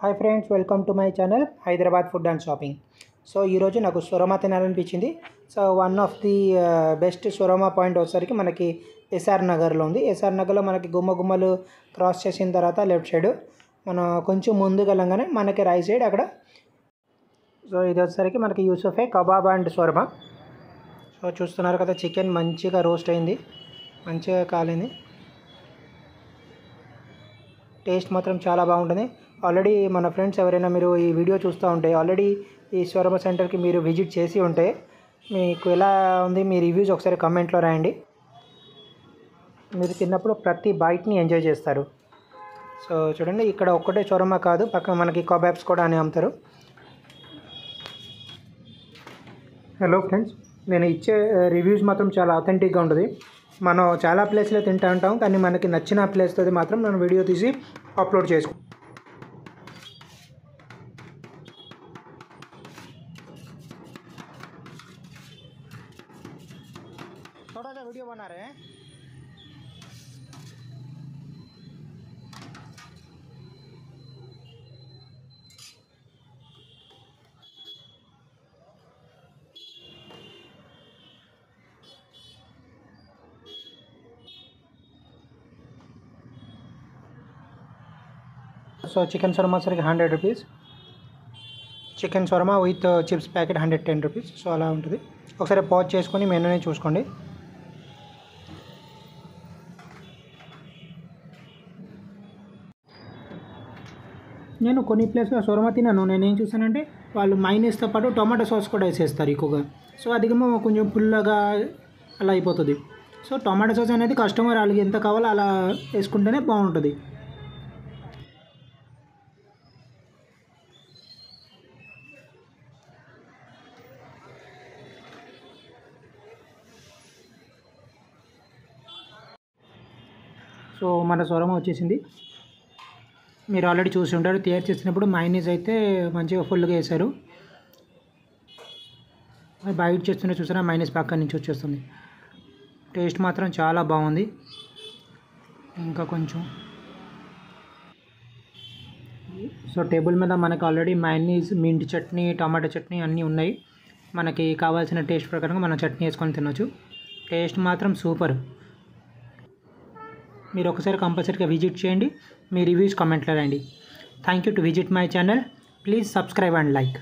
Hi friends, welcome to my channel Hyderabad food and shopping. So ఈరోజు నాకు shawarma తినాలనిపించింది. So one of the best shawarma point వచ్చేసరికి మనకి SR నగర్లో ఉంది. ఎస్ఆర్ నగర్లో మనకి గుమ్మలు క్రాస్ చేసిన తర్వాత లెఫ్ట్ సైడ్ మనం కొంచెం ముందుకు వెళ్ళంగానే మనకి రైట్ సైడ్ అక్కడ. సో ఇది వచ్చేసరికి మనకి యూసుఫే కబాబ్ అండ్ షవర్మా. సో చూస్తున్నారు కదా, చికెన్ మంచిగా రోస్ట్ అయింది, మంచిగా కాలింది. టేస్ట్ మాత్రం చాలా బాగుంటుంది. ఆల్రెడీ మన ఫ్రెండ్స్ ఎవరైనా మీరు ఈ వీడియో చూస్తూ ఉంటే ఆల్రెడీ ఈ షవర్మా సెంటర్కి మీరు విజిట్ చేసి ఉంటే మీకు ఎలా ఉంది మీ రివ్యూస్ ఒకసారి కామెంట్లో రాయండి. మీరు తిన్నప్పుడు ప్రతి బైట్ని ఎంజాయ్ చేస్తారు. సో చూడండి, ఇక్కడ ఒక్కటే షవర్మా కాదు, పక్కన మనకి కబాబ్స్ కూడా అని అమ్ముతారు. హలో ఫ్రెండ్స్, నేను ఇచ్చే రివ్యూస్ మాత్రం చాలా అథెంటిక్గా ఉంటుంది. మనం చాలా ప్లేస్లో తింటూ ఉంటాం, కానీ మనకి నచ్చిన ప్లేస్తో మాత్రం మనం వీడియో తీసి అప్లోడ్ చేసుకుంటాం. थोड़ा सा वीडियो बना रहे हैं. సో చికెన్ షవర్మా సరికి 100 rupees, chicken shawarma with chips packet 110 rupees. So అలా ఉంటుంది. ఒకసారి పాజ్ చేసుకొని మెనూని చూసుకోండి. నేను కొన్ని ప్లేస్లో షవర్మా తిన్నాను. నేను ఏం చూసానంటే వాళ్ళు మైనీస్తో పాటు టొమాటో సాస్ కూడా వేసేస్తారు ఎక్కువగా. సో అదిగేమో కొంచెం పుల్లగా అలా అయిపోతుంది. సో టొమాటో సాస్ అనేది కస్టమర్ వాళ్ళకి ఎంత కావాలో అలా వేసుకుంటేనే బాగుంటుంది. సో మన షవర్మా వచ్చేసింది. మీరు ఆల్రెడీ చూసి ఉంటారు, తయారు చేసినప్పుడు మైనీస్ అయితే మంచిగా ఫుల్గా వేశారు. బయట చేస్తుంటే చూసారా, మైనీస్ పక్క నుంచి వచ్చేస్తుంది. టేస్ట్ మాత్రం చాలా బాగుంది. ఇంకా కొంచెం సో టేబుల్ మీద మనకు ఆల్రెడీ మైనీస్, మింట్ చట్నీ, టమాటా చట్నీ అన్నీ ఉన్నాయి. మనకి కావాల్సిన టేస్ట్ ప్రకారంగా మనం చట్నీ వేసుకొని తినొచ్చు. టేస్ట్ మాత్రం సూపర్. మీరు ఒకసారి కంపల్సరీగా విజిట్ చేయండి, మీ రివ్యూస్ కామెంట్లో రండి. Thank you to visit my channel. Please subscribe and like.